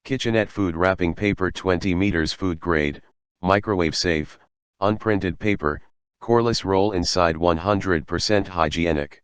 Kitchenette food wrapping paper 20 meters food grade, microwave safe, unprinted paper, coreless roll inside 100% hygienic.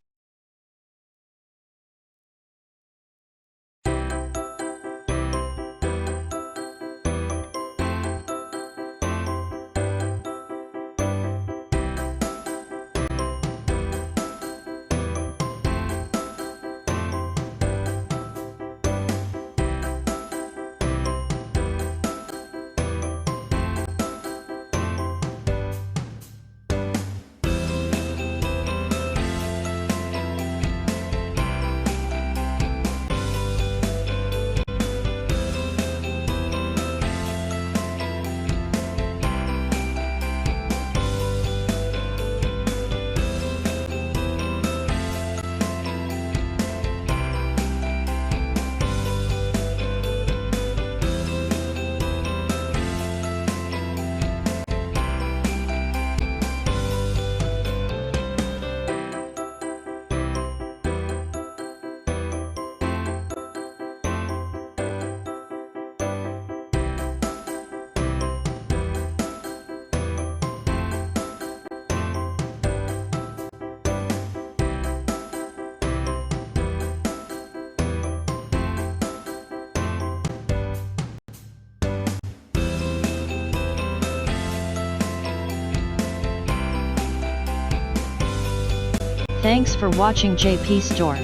Thanks for watching JP Store.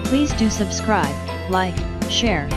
Please do subscribe, like, share,